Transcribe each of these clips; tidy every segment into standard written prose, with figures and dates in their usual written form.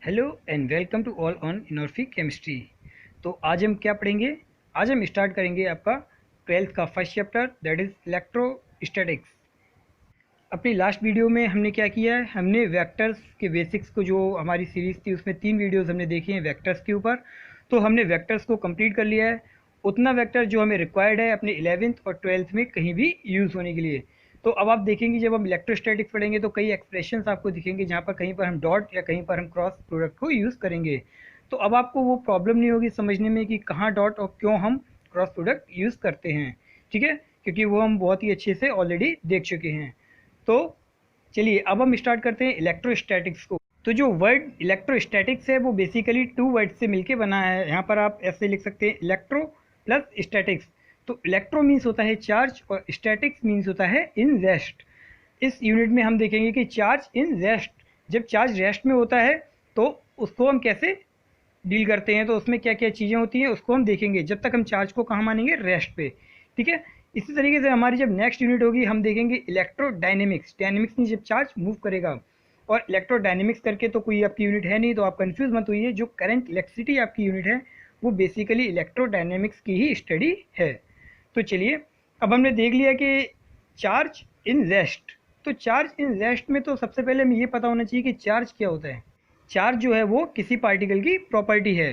Hello and welcome to all on inorganic chemistry. तो आज हम क्या पढ़ेंगे? आज हम स्टार्ट करेंगे आपका 12th का first chapter, that is electrostatics. अपनी लास्ट वीडियो में हमने क्या किया है, हमने वेक्टर्स के बेसिक्स को, जो हमारी सीरीज़ थी उसमें 3 वीडियोस हमने देखी हैं वेक्टर्स के ऊपर। तो हमने वेक्टर्स को कंप्लीट कर लिया है, उतना वेक्टर जो हमें रिक्वायर्ड है अपने 11th और 12th में कहीं भी यूज़ होने के लिए। तो अब आप देखेंगे जब हम इलेक्ट्रोस्टैटिक्स पढ़ेंगे तो कई एक्सप्रेशंस आपको दिखेंगे जहाँ पर कहीं पर हम डॉट या कहीं पर हम क्रॉस प्रोडक्ट को यूज़ करेंगे। तो अब आपको वो प्रॉब्लम नहीं होगी समझने में कि कहाँ डॉट और क्यों हम क्रॉस प्रोडक्ट यूज़ करते हैं, ठीक है, क्योंकि वो हम बहुत ही अच्छे से ऑलरेडी देख चुके हैं। तो चलिए अब हम स्टार्ट करते हैं इलेक्ट्रोस्टैटिक्स को। तो जो वर्ड इलेक्ट्रोस्टैटिक्स है वो बेसिकली 2 वर्ड से मिलके बना है। यहाँ पर आप ऐसे लिख सकते हैं, इलेक्ट्रो प्लस स्टैटिक्स। तो इलेक्ट्रो मीन्स होता है चार्ज और स्टैटिक्स मीन्स होता है इन रेस्ट। इस यूनिट में हम देखेंगे कि चार्ज इन रेस्ट, जब चार्ज रेस्ट में होता है तो उसको हम कैसे डील करते हैं, तो उसमें क्या क्या चीज़ें होती हैं उसको हम देखेंगे, जब तक हम चार्ज को कहाँ मानेंगे, रेस्ट पे, ठीक है। इसी तरीके से हमारी जब नेक्स्ट यूनिट होगी हम देखेंगे इलेक्ट्रोडायनेमिक्स। डायनेमिक्स में जब चार्ज मूव करेगा, और इलेक्ट्रोडायनेमिक्स करके तो कोई आपकी यूनिट है नहीं, तो आप कंफ्यूज मत होइए। जो करंट इलेक्ट्रिसिटी आपकी यूनिट है वो बेसिकली इलेक्ट्रोडायनेमिक्स की ही स्टडी है। तो चलिए अब हमने देख लिया कि चार्ज इन रेस्ट। तो चार्ज इन रेस्ट में तो सबसे पहले हमें ये पता होना चाहिए कि चार्ज क्या होता है। चार्ज जो है वो किसी पार्टिकल की प्रॉपर्टी है,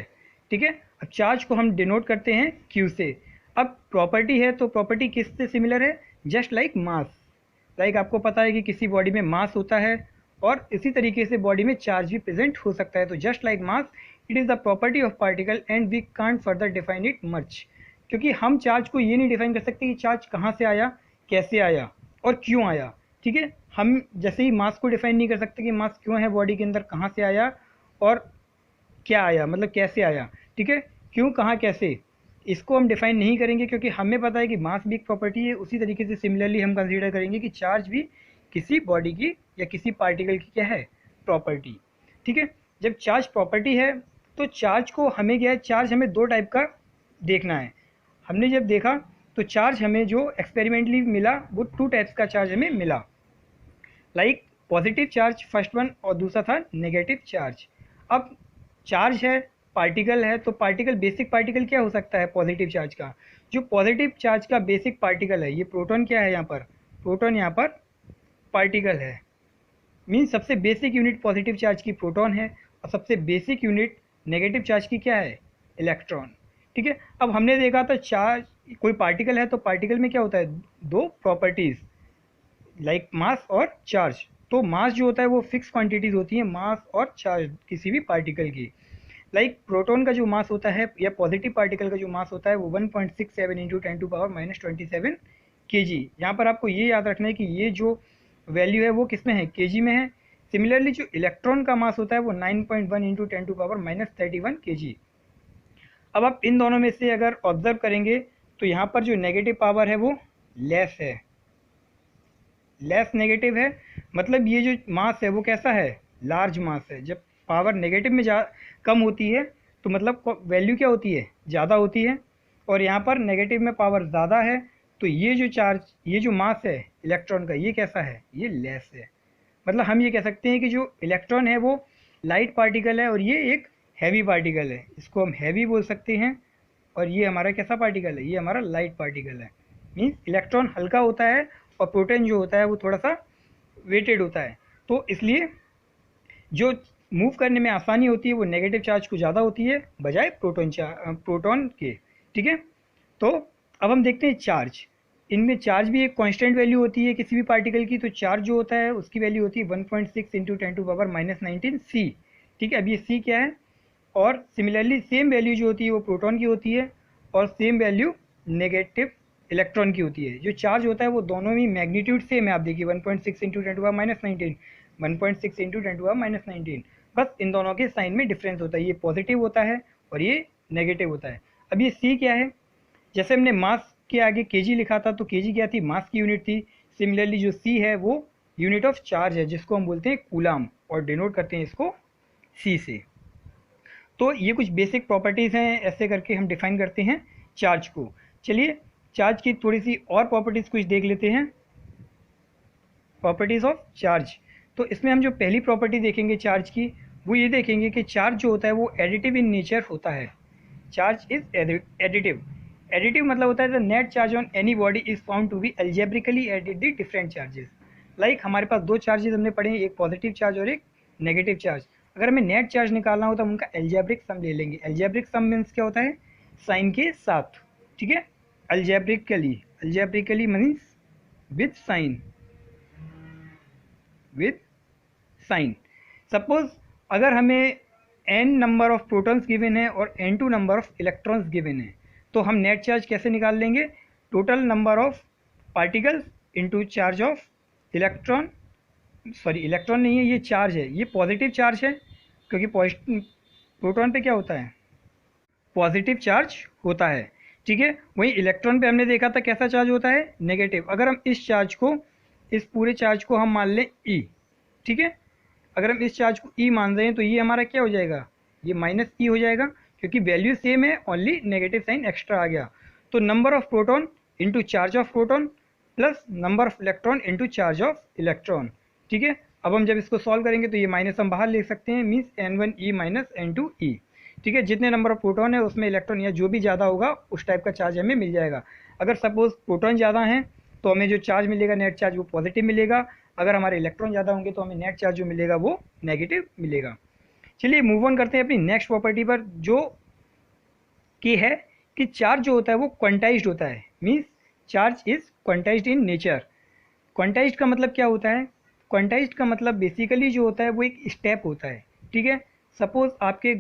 ठीक है। अब चार्ज को हम डिनोट करते हैं Q से। अब प्रॉपर्टी है तो प्रॉपर्टी किससे सिमिलर है? जस्ट लाइक मास। लाइक आपको पता है कि किसी बॉडी में मास होता है और इसी तरीके से बॉडी में चार्ज भी प्रेजेंट हो सकता है। तो just like mass it is the property of particle and we can't further define it much. क्योंकि हम चार्ज को ये नहीं डिफाइन कर सकते कि चार्ज कहाँ से आया, कैसे आया और क्यों आया, ठीक है। हम जैसे ही मास को डिफाइन नहीं कर सकते कि मास क्यों है बॉडी के अंदर, कहाँ से आया और क्या आया, मतलब कैसे आया, ठीक है। क्यों, कहाँ, कैसे, इसको हम डिफाइन नहीं करेंगे क्योंकि हमें पता है कि मास भी एक प्रॉपर्टी है। उसी तरीके से सिमिलरली हम कंसीडर करेंगे कि चार्ज भी किसी बॉडी की या किसी पार्टिकल की क्या है, प्रॉपर्टी, ठीक है। जब चार्ज प्रॉपर्टी है तो चार्ज को हमें क्या है, चार्ज हमें 2 टाइप का देखना है। हमने जब देखा तो चार्ज हमें जो एक्सपेरिमेंटली मिला वो 2 टाइप्स का चार्ज हमें मिला। Like positive charge first one और दूसरा था नेगेटिव चार्ज। अब चार्ज है, पार्टिकल है, तो पार्टिकल, बेसिक पार्टिकल क्या हो सकता है पॉजिटिव चार्ज का? जो पॉजिटिव चार्ज का बेसिक पार्टिकल है, ये प्रोटॉन क्या है यहाँ पर, प्रोटॉन यहाँ पर पार्टिकल है। मीन्स सबसे बेसिक यूनिट पॉजिटिव चार्ज की प्रोटॉन है और सबसे बेसिक यूनिट नेगेटिव चार्ज की क्या है, इलेक्ट्रॉन, ठीक है। अब हमने देखा था चार्ज, कोई पार्टिकल है तो पार्टिकल में क्या होता है, 2 प्रॉपर्टीज़, लाइक मास और चार्ज। तो मास जो होता है वो फिक्स क्वांटिटीज होती है, मास और चार्ज किसी भी पार्टिकल की। लाइक प्रोटॉन का जो मास होता है या पॉजिटिव पार्टिकल का जो मास होता है वो 1.67 इंटू 10⁻⁻27 kg। यहाँ पर आपको ये याद रखना है कि ये जो वैल्यू है वो किस में है, kg में है। सिमिलरली जो इलेक्ट्रॉन का मास होता है वो 9.1 इंटू 10⁻31 kg। अब आप इन दोनों में से अगर ऑब्जर्व करेंगे तो यहाँ पर जो नेगेटिव पावर है वो लेस है, लेस नेगेटिव है। मतलब ये जो मास है वो कैसा है, लार्ज मास है। जब पावर नेगेटिव में कम होती है तो मतलब वैल्यू क्या होती है, ज़्यादा होती है। और यहाँ पर नेगेटिव में पावर ज़्यादा है तो ये जो चार्ज, ये जो मास है इलेक्ट्रॉन का, ये कैसा है, ये लेस है। मतलब हम ये कह सकते हैं कि जो इलेक्ट्रॉन है वो लाइट पार्टिकल है और ये एक हैवी पार्टिकल है, इसको हम हैवी बोल सकते हैं। और ये हमारा कैसा पार्टिकल है, ये हमारा लाइट पार्टिकल है। मीन्स इलेक्ट्रॉन हल्का होता है और प्रोटॉन जो होता है वो थोड़ा सा वेटेड होता है। तो इसलिए जो मूव करने में आसानी होती है वो नेगेटिव चार्ज को ज़्यादा होती है बजाय प्रोटॉन के, ठीक है। तो अब हम देखते हैं चार्ज। इनमें चार्ज भी एक कांस्टेंट वैल्यू होती है किसी भी पार्टिकल की। तो चार्ज जो होता है उसकी वैल्यू होती है 1.6 इंटू 10⁻⁻19 C, ठीक है। अब ये C क्या है, और सिमिलरली सेम वैल्यू जो होती है वो प्रोटॉन की होती है और सेम वैल्यू नेगेटिव इलेक्ट्रॉन की होती है। जो चार्ज होता है वो दोनों में मैग्नीट्यूड सेम है। आप देखिए 1.6 इंटू 10⁻⁻19, 1.6 इंटू 10⁻⁻19, बस इन दोनों के साइन में डिफरेंस होता है, ये पॉजिटिव होता है और ये नेगेटिव होता है। अब ये C क्या है, जैसे हमने मास के आगे kg लिखा था तो kg क्या थी, मास की यूनिट थी। सिमिलरली जो C है वो यूनिट ऑफ चार्ज है जिसको हम बोलते हैं कूलाम और डिनोट करते हैं इसको C से। तो ये कुछ बेसिक प्रॉपर्टीज़ हैं, ऐसे करके हम डिफाइन करते हैं चार्ज को। चलिए चार्ज की थोड़ी सी और प्रॉपर्टीज़ कुछ देख लेते हैं, प्रॉपर्टीज़ ऑफ चार्ज। तो इसमें हम जो पहली प्रॉपर्टी देखेंगे चार्ज की वो ये देखेंगे कि चार्ज जो होता है वो एडिटिव इन नेचर होता है। Charge is additive. एडिटिव मतलब होता है the net charge on any body is found to be algebraically added the different charges. Like हमारे पास दो चार्जेस हमने पढ़े हैं, एक पॉजिटिव चार्ज और एक नेगेटिव चार्ज। अगर हमें नेट चार्ज निकालना हो तो हम उनका एल्जेब्रिक सम ले लेंगे। एल्जेब्रिक सम मीन्स क्या होता है, साइन के साथ, ठीक है। Algebraically means with sign, with sign. Suppose अगर हमें n number of protons given है और n2 number of electrons given है, तो हम नेट चार्ज कैसे निकाल लेंगे, total number of particles into charge of electron, sorry electron नहीं है ये चार्ज है, ये पॉजिटिव चार्ज है क्योंकि प्रोटॉन पे क्या होता है, पॉजिटिव चार्ज होता है, ठीक है। वहीं इलेक्ट्रॉन पे हमने देखा था कैसा चार्ज होता है, नेगेटिव। अगर हम इस चार्ज को, इस पूरे चार्ज को हम मान लें ई, ठीक है। अगर हम इस चार्ज को ई मान रहे हैं तो ये हमारा क्या हो जाएगा, ये माइनस ई हो जाएगा क्योंकि वैल्यू सेम है, ओनली नेगेटिव साइन एक्स्ट्रा आ गया। तो number of proton into charge of proton plus number of electron into charge of electron, ठीक है। अब हम जब इसको सॉल्व करेंगे तो ये माइनस हम बाहर ले सकते हैं, मीन्स n1e माइनस n2e, ठीक है। जितने नंबर ऑफ प्रोटॉन है उसमें इलेक्ट्रॉन या जो भी ज़्यादा होगा उस टाइप का चार्ज हमें मिल जाएगा। अगर सपोज प्रोटॉन ज़्यादा हैं तो हमें जो चार्ज मिलेगा नेट चार्ज वो पॉजिटिव मिलेगा। अगर हमारे इलेक्ट्रॉन ज़्यादा होंगे तो हमें नेट चार्ज जो मिलेगा वो नेगेटिव मिलेगा। चलिए मूव ऑन करते हैं अपनी नेक्स्ट प्रॉपर्टी पर, जो कि है कि चार्ज जो होता है वो क्वांटाइज्ड होता है, means charge is quantized in nature. Quantized का मतलब क्या होता है, क्वांटाइज्ड का मतलब बेसिकली जो होता है वो एक स्टेप होता है, ठीक है। सपोज आपके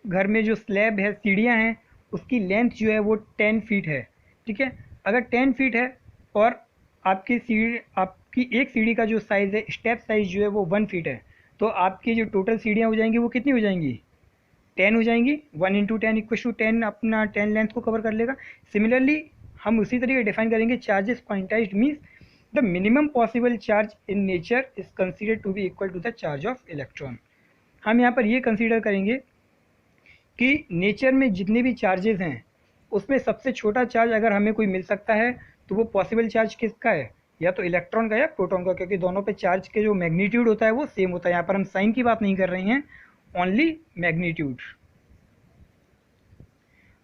घर में जो स्लैब है, सीढ़ियाँ हैं, उसकी लेंथ जो है वो 10 फीट है, ठीक है। अगर 10 फीट है और आपकी एक सीढ़ी का जो साइज़ है, स्टेप साइज़ जो है वो 1 फीट है, तो आपकी जो टोटल सीढ़ियाँ हो जाएंगी वो कितनी हो जाएंगी, 10 हो जाएंगी। 1 इंटू 10 इक्व टू 10 अपना 10 लेंथ को कवर कर लेगा। सिमिलरली हम उसी तरीके डिफाइन करेंगे, charge is quantised means the minimum possible charge in nature is considered to be equal to the charge of electron. हम यहाँ पर ये कंसीडर करेंगे कि नेचर में जितने भी चार्जेस हैं उसमें सबसे छोटा चार्ज अगर हमें कोई मिल सकता है तो वो पॉसिबल चार्ज किसका है, या तो इलेक्ट्रॉन का या प्रोटॉन का, क्योंकि दोनों पे चार्ज के जो मैग्नीट्यूड होता है वो सेम होता है। यहाँ पर हम साइन की बात नहीं कर रहे हैं, ओनली मैग्नीट्यूड।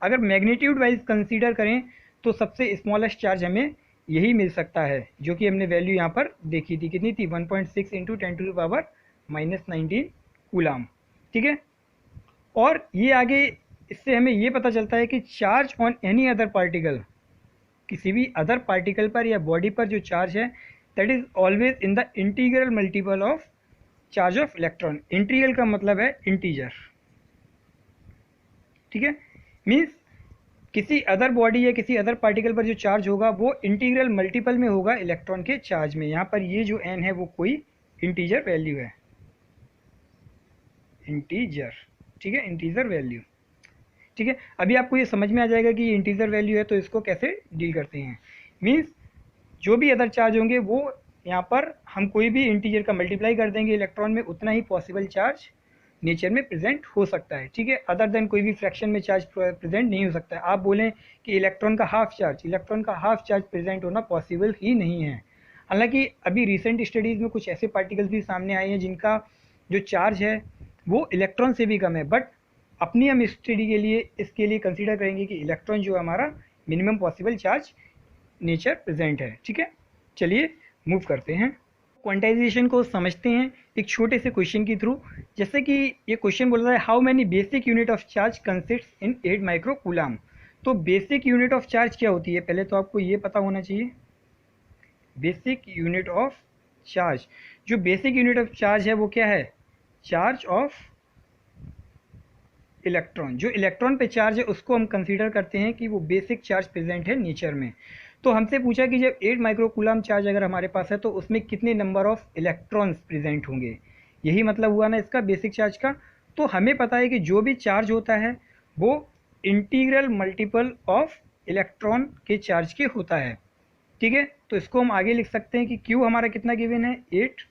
अगर मैग्नीट्यूड वाइज कंसीडर करें तो सबसे स्मॉलेस्ट चार्ज हमें यही मिल सकता है, जो कि हमने वैल्यू यहाँ पर देखी थी, कितनी थी, 1.6 इंटू 10⁻⁻19 कूलाम, ठीक है। और ये आगे इससे हमें ये पता चलता है कि charge on any other particle, किसी भी अदर पार्टिकल पर या बॉडी पर जो चार्ज है, that is always in the integral multiple of charge of electron. Integral का मतलब है इंटीजर, ठीक है। मीन्स किसी अदर बॉडी या किसी अदर पार्टिकल पर जो चार्ज होगा वो इंटीग्रल मल्टीपल में होगा इलेक्ट्रॉन के चार्ज में। यहाँ पर ये जो n है वो कोई इंटीजर वैल्यू है, इंटीजर, ठीक है, इंटीजर वैल्यू, ठीक है। अभी आपको ये समझ में आ जाएगा कि ये इंटीजर वैल्यू है तो इसको कैसे डील करते हैं। मीन्स जो भी अदर चार्ज होंगे वो यहाँ पर हम कोई भी इंटीजर का मल्टीप्लाई कर देंगे इलेक्ट्रॉन में, उतना ही पॉसिबल चार्ज नेचर में प्रेजेंट हो सकता है, ठीक है। अदर देन कोई भी फ्रैक्शन में चार्ज प्रेजेंट नहीं हो सकता है। आप बोलें कि इलेक्ट्रॉन का हाफ चार्ज प्रेजेंट होना पॉसिबल ही नहीं है। हालांकि अभी रिसेंट स्टडीज़ में कुछ ऐसे पार्टिकल्स भी सामने आए हैं जिनका जो चार्ज है वो इलेक्ट्रॉन से भी कम है, बट अपनी हम स्टडी के लिए इसके लिए कंसीडर करेंगे कि इलेक्ट्रॉन जो हमारा minimum possible charge nature present है, ठीक है। चलिए मूव करते हैं, क्वांटाइजेशन को समझते हैं एक छोटे से क्वेश्चन के थ्रू। जैसे कि ये क्वेश्चन बोल रहा है how many basic unit of charge consist in 8 micro coulomb. तो बेसिक यूनिट ऑफ चार्ज क्या होती है, पहले तो आपको ये पता होना चाहिए। बेसिक यूनिट ऑफ चार्ज, जो बेसिक यूनिट ऑफ चार्ज है वो क्या है, चार्ज ऑफ इलेक्ट्रॉन। जो इलेक्ट्रॉन पे चार्ज है उसको हम कंसीडर करते हैं कि वो बेसिक चार्ज प्रेजेंट है नेचर में। तो हमसे पूछा कि जब 8 माइक्रो कूलाम चार्ज अगर हमारे पास है तो उसमें कितने नंबर ऑफ इलेक्ट्रॉन्स प्रेजेंट होंगे, यही मतलब हुआ ना इसका बेसिक चार्ज का। तो हमें पता है कि जो भी चार्ज होता है वो इंटीग्रल मल्टीपल ऑफ इलेक्ट्रॉन के चार्ज के होता है, ठीक है। तो इसको हम आगे लिख सकते हैं कि क्यू हमारा कितना गिवन है, 8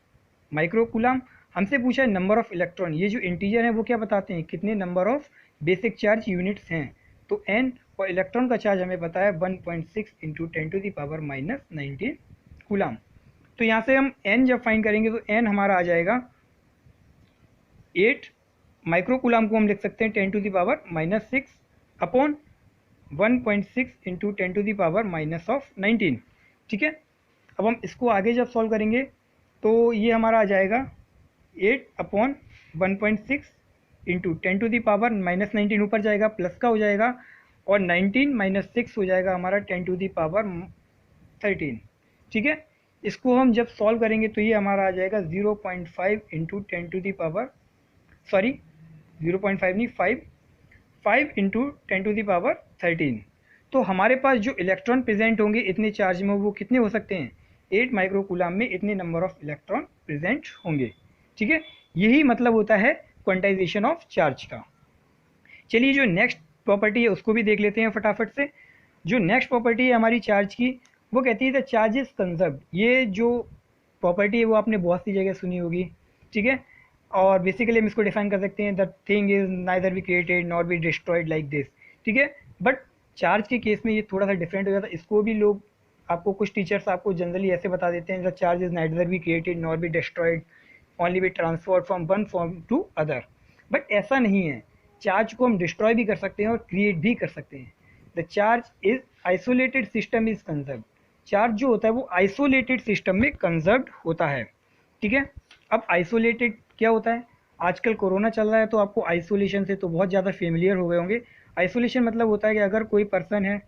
माइक्रो कूलाम। हमसे पूछा है नंबर ऑफ इलेक्ट्रॉन, ये जो इंटीजर है वो क्या बताते हैं, कितने number of basic charge units हैं, तो n, और इलेक्ट्रॉन का चार्ज हमें पता है 1.6 इंटू 10⁻⁻19 कूलाम। तो यहाँ से हम n जब फाइंड करेंगे तो n हमारा आ जाएगा 8 माइक्रो कूलाम को हम लिख सकते हैं 10⁻⁻6 अपॉन 1.6 इंटू 10⁻⁻19। ठीक है, अब हम इसको आगे जब सॉल्व करेंगे तो ये हमारा आ जाएगा 8/1.6 इंटू 10⁻⁻19 ऊपर जाएगा, प्लस का हो जाएगा, और 19 - 6 हो जाएगा हमारा 10⁻13। ठीक है, इसको हम जब सॉल्व करेंगे तो ये हमारा आ जाएगा 0.5 इंटू 0.5 नहीं 5 इंटू 10⁻13। तो हमारे पास जो इलेक्ट्रॉन प्रेजेंट होंगे इतने चार्ज में, वो कितने हो सकते हैं, 8 माइक्रो कूलाम में इतने नंबर ऑफ इलेक्ट्रॉन प्रेजेंट होंगे। ठीक है, यही मतलब होता है क्वांटाइजेशन ऑफ चार्ज का। चलिए जो नेक्स्ट प्रॉपर्टी है उसको भी देख लेते हैं फटाफट से। जो नेक्स्ट प्रॉपर्टी है हमारी चार्ज की, वो कहती है द चार्ज इज कंजर्व्ड। ये जो प्रॉपर्टी है वो आपने बहुत सी जगह सुनी होगी। ठीक है, और बेसिकली हम इसको डिफाइन कर सकते हैं the thing is neither be created not be destroyed like this. ठीक है, बट चार्ज के केस में ये थोड़ा सा डिफरेंट हो जाता है। इसको भी लोग आपको, कुछ टीचर्स आपको जनरली ऐसे बता देते हैं the charge is neither be created not be destroyed, only be transferred from one form to other. But ऐसा नहीं है, चार्ज को हम डिस्ट्रॉय भी कर सकते हैं और क्रिएट भी कर सकते हैं। The charge is isolated system is conserved. Charge जो होता है वो आइसोलेटेड सिस्टम में कंजर्व्ड होता है। ठीक है, अब आइसोलेटेड क्या होता है, आजकल कोरोना चल रहा है तो आपको आइसोलेशन से तो बहुत ज़्यादा फेमिलियर हो गए होंगे। आइसोलेशन मतलब होता है कि अगर कोई पर्सन है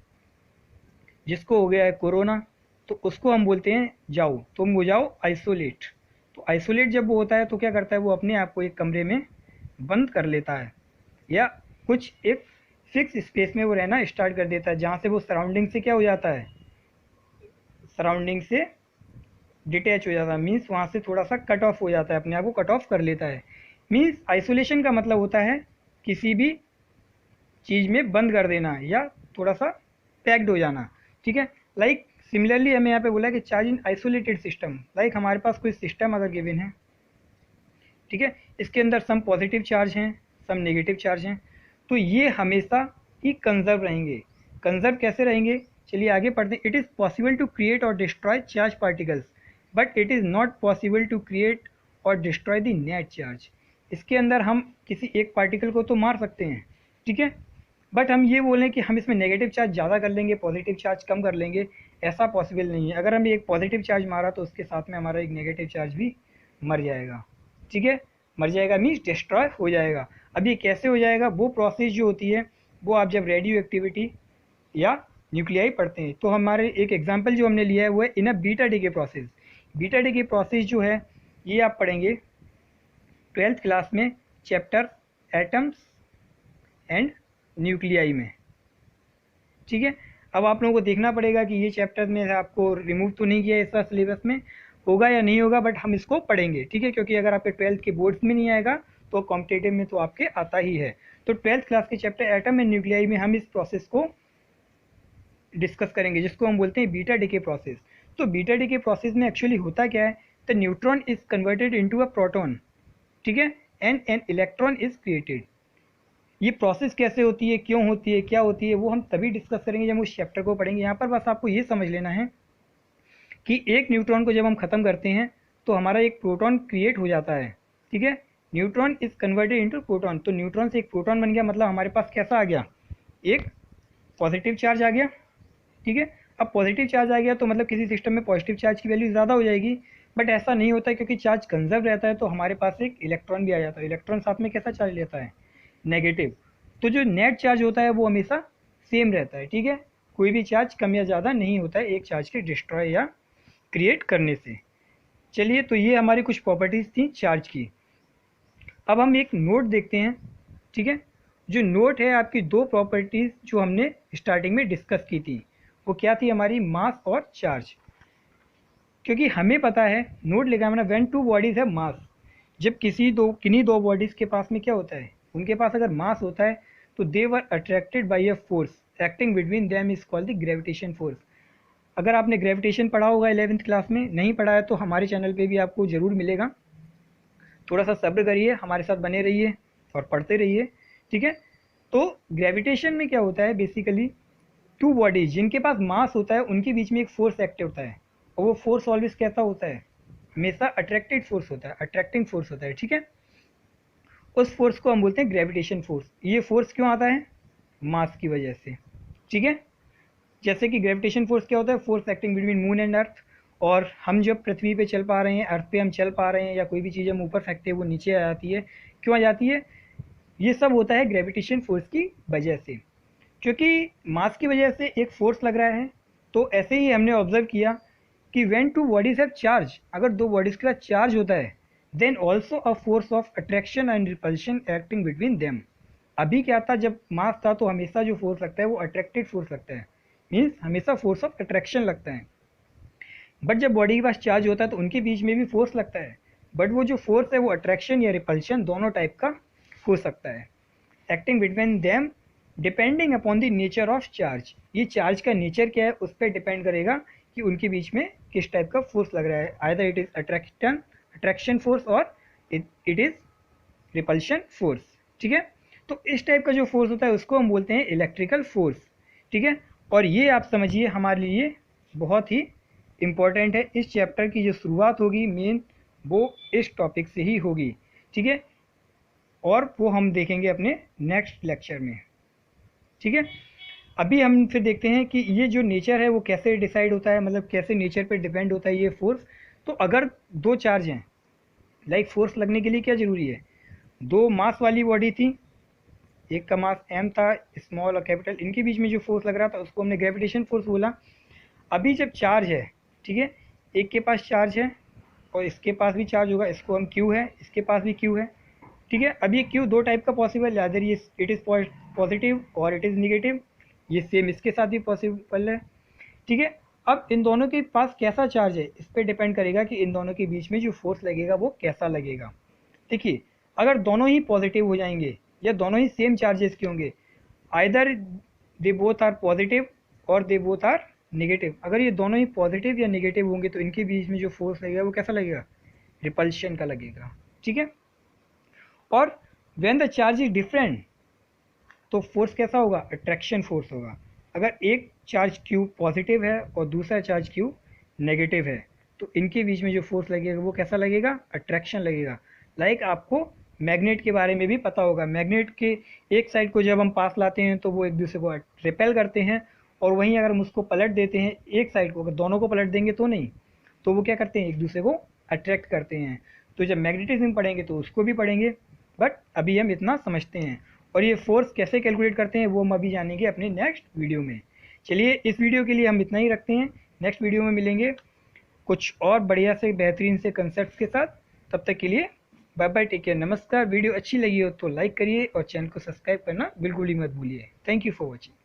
जिसको हो गया है कोरोना, तो उसको हम बोलते हैं जाओ, तुम हो जाओ आइसोलेट। तो आइसोलेट जब वो होता है तो क्या करता है, वो अपने आप को एक कमरे में बंद कर लेता है, या कुछ एक फिक्स स्पेस में वो रहना स्टार्ट कर देता है, जहाँ से वो सराउंडिंग से क्या हो जाता है, सराउंडिंग से डिटैच हो जाता है, मीन्स वहाँ से थोड़ा सा कट ऑफ हो जाता है, अपने आप को कट ऑफ कर लेता है। मीन्स आइसोलेशन का मतलब होता है किसी भी चीज़ में बंद कर देना या थोड़ा सा पैक्ड हो जाना। ठीक है, लाइक सिमिलरली हमें यहाँ पे बोला कि charge in isolated system, like हमारे पास कोई सिस्टम अगर गिवन है, ठीक है, इसके अंदर सम पॉजिटिव चार्ज हैं, सम नेगेटिव चार्ज हैं, तो ये हमेशा ही कंजर्व रहेंगे। कंजर्व कैसे रहेंगे, चलिए आगे पढ़ते हैं। It is possible to create or destroy charge particles but it is not possible to create or destroy the net charge. इसके अंदर हम किसी एक पार्टिकल को तो मार सकते हैं, ठीक है, बट हम ये बोलें कि हम इसमें नेगेटिव चार्ज ज़्यादा कर लेंगे, पॉजिटिव चार्ज कम कर लेंगे, ऐसा पॉसिबल नहीं है। अगर हमने एक पॉजिटिव चार्ज मारा तो उसके साथ में हमारा एक नेगेटिव चार्ज भी मर जाएगा। ठीक है, मर जाएगा मीन्स डिस्ट्रॉय हो जाएगा। अब ये कैसे हो जाएगा, वो प्रोसेस जो होती है वो आप जब रेडियो एक्टिविटी या न्यूक्लियाई पढ़ते हैं, तो हमारे एक एग्जांपल जो हमने लिया है वो है in a beta decay process. Beta decay process जो है ये आप पढ़ेंगे 12th क्लास में, चैप्टर एटम्स एंड न्यूक्लियाई में। ठीक है, अब आप लोगों को देखना पड़ेगा कि ये चैप्टर में आपको रिमूव तो नहीं किया है, इस बार सिलेबस में होगा या नहीं होगा, बट हम इसको पढ़ेंगे। ठीक है, क्योंकि अगर आपके 12th के बोर्ड्स में नहीं आएगा तो कॉम्पिटेटिव में तो आपके आता ही है। तो 12th क्लास के चैप्टर एटम एंड न्यूक्लियाई में हम इस प्रोसेस को डिस्कस करेंगे, जिसको हम बोलते हैं बीटा डिके प्रोसेस। तो बीटा डिके प्रोसेस में एक्चुअली होता क्या है, the neutron is converted into a proton, ठीक है, and an electron is created. ये प्रोसेस कैसे होती है, क्यों होती है, क्या होती है, वो हम तभी डिस्कस करेंगे जब उस चैप्टर को पढ़ेंगे। यहाँ पर बस आपको ये समझ लेना है कि एक न्यूट्रॉन को जब हम ख़त्म करते हैं तो हमारा एक प्रोटॉन क्रिएट हो जाता है। ठीक है, neutron is converted into proton, तो न्यूट्रॉन से एक प्रोटॉन बन गया, मतलब हमारे पास कैसा आ गया, एक पॉजिटिव चार्ज आ गया। ठीक है, अब पॉजिटिव चार्ज आ गया तो मतलब किसी सिस्टम में पॉजिटिव चार्ज की वैल्यू ज़्यादा हो जाएगी, बट ऐसा नहीं होता है, क्योंकि चार्ज कंजर्व रहता है तो हमारे पास एक इलेक्ट्रॉन भी आ जाता है। इलेक्ट्रॉन साथ में कैसा चार्ज लेता है, नेगेटिव। तो जो नेट चार्ज होता है वो हमेशा सेम रहता है। ठीक है, कोई भी चार्ज कम या ज़्यादा नहीं होता है एक चार्ज के डिस्ट्रॉय या क्रिएट करने से। चलिए, तो ये हमारी कुछ प्रॉपर्टीज़ थी चार्ज की। अब हम एक नोट देखते हैं। ठीक है, जो नोट है आपकी दो प्रॉपर्टीज़ जो हमने स्टार्टिंग में डिस्कस की थी, वो क्या थी हमारी, मास और चार्ज। क्योंकि हमें पता है, नोट लिखा है मैंने, व्हेन टू बॉडीज़ है मास, जब किन्हीं दो बॉडीज़ के पास में क्या होता है, उनके पास अगर मास होता है तो they were attracted by a force acting between them is called the gravitation force. अगर आपने ग्रेविटेशन पढ़ा होगा 11th क्लास में, नहीं पढ़ा है तो हमारे चैनल पे भी आपको ज़रूर मिलेगा। थोड़ा सा सब्र करिए, हमारे साथ बने रहिए और पढ़ते रहिए। ठीक है, तो ग्रेविटेशन में क्या होता है, बेसिकली टू बॉडीज जिनके पास मास होता है उनके बीच में एक फोर्स एक्ट होता है, और वो फोर्स ऑलवेज कैसा होता है, हमेशा अट्रैक्टेड फोर्स होता है, अट्रैक्टिंग फोर्स होता है। ठीक है, उस फोर्स को हम बोलते हैं ग्रेविटेशन फोर्स। ये फोर्स क्यों आता है? मास की वजह से, ठीक है। जैसे कि ग्रेविटेशन फोर्स क्या होता है? Force acting between moon and earth. और हम जब पृथ्वी पे चल पा रहे हैं, अर्थ पे हम चल पा रहे हैं, या कोई भी चीज़ हम ऊपर फेंकते हैं वो नीचे आ जाती है। क्यों आ जाती है? ये सब होता है ग्रेविटेशन फोर्स की वजह से। क्योंकि मास की वजह से एक फोर्स लग रहा है, तो ऐसे ही हमने ऑब्जर्व किया कि when two bodies have charge, अगर दो बॉडीज के साथ चार्ज होता है, then also a force of attraction and repulsion acting between them. अभी क्या था, जब मास था तो हमेशा जो फोर्स लगता है वो अट्रैक्टेड फोर्स लगता है, मीन्स हमेशा फोर्स ऑफ अट्रैक्शन लगता है। बट जब बॉडी के पास चार्ज होता है तो उनके बीच में भी फोर्स लगता है, बट वो जो फोर्स है वो अट्रैक्शन या रिपल्शन दोनों टाइप का हो सकता है। Acting between them depending upon the nature of charge. ये चार्ज का नेचर क्या है उस पर डिपेंड करेगा कि उनके बीच में किस टाइप का फोर्स लग रहा है। Either it is attraction force और इट इज रिपल्शन फोर्स, ठीक है। तो इस टाइप का जो फोर्स होता है उसको हम बोलते हैं इलेक्ट्रिकल फोर्स, ठीक है। और ये आप समझिए हमारे लिए बहुत ही इम्पॉर्टेंट है। इस चैप्टर की जो शुरुआत होगी मेन, वो इस टॉपिक से ही होगी, ठीक है। और वो हम देखेंगे अपने नेक्स्ट लेक्चर में, ठीक है। अभी हम फिर देखते हैं कि ये जो नेचर है वो कैसे डिसाइड होता है, मतलब कैसे नेचर पे डिपेंड होता है ये फोर्स। तो अगर दो चार्ज हैं, लाइक फोर्स लगने के लिए क्या ज़रूरी है? दो मास वाली बॉडी थी, एक का मास m था, स्मॉल और कैपिटल, इनके बीच में जो फोर्स लग रहा था उसको हमने ग्रेविटेशन फोर्स बोला। अभी जब चार्ज है, ठीक है, एक के पास चार्ज है और इसके पास भी चार्ज होगा, इसको हम Q है, इसके पास भी Q है, ठीक है। अब ये Q दो टाइप का पॉसिबल है, अदर ये इट इज़ पॉजिटिव और इट इज़ निगेटिव। ये सेम इसके साथ भी पॉसिबल है, ठीक है। अब इन दोनों के पास कैसा चार्ज है इस पर डिपेंड करेगा कि इन दोनों के बीच में जो फोर्स लगेगा वो कैसा लगेगा। देखिए, अगर दोनों ही पॉजिटिव हो जाएंगे या दोनों ही सेम चार्जेस के होंगे, either they both are positive और दे बोथ आर नेगेटिव। अगर ये दोनों ही पॉजिटिव या नेगेटिव होंगे तो इनके बीच में जो फोर्स लगेगा वो कैसा लगेगा? रिपल्शन का लगेगा, ठीक है। और when the charge is different तो फोर्स कैसा होगा? अट्रैक्शन फोर्स होगा। अगर एक चार्ज Q पॉजिटिव है और दूसरा चार्ज Q नेगेटिव है तो इनके बीच में जो फोर्स लगेगा वो कैसा लगेगा? अट्रैक्शन लगेगा। लाइक आपको मैग्नेट के बारे में भी पता होगा, मैग्नेट के एक साइड को जब हम पास लाते हैं तो वो एक दूसरे को रिपेल करते हैं, और वहीं अगर हम उसको पलट देते हैं एक साइड को, अगर दोनों को पलट देंगे तो नहीं, तो वो क्या करते हैं? एक दूसरे को अट्रैक्ट करते हैं। तो जब मैग्नेटिज्म पढ़ेंगे तो उसको भी पढ़ेंगे, बट अभी हम इतना समझते हैं। और ये फोर्स कैसे कैलकुलेट करते हैं वो हम अभी जानेंगे अपने नेक्स्ट वीडियो में। चलिए, इस वीडियो के लिए हम इतना ही रखते हैं, नेक्स्ट वीडियो में मिलेंगे कुछ और बढ़िया से बेहतरीन से कंसेप्ट के साथ। तब तक के लिए बाय बाय, टेक केयर, नमस्कार। वीडियो अच्छी लगी हो तो लाइक करिए और चैनल को सब्सक्राइब करना बिल्कुल ही मत भूलिए। Thank you for watching.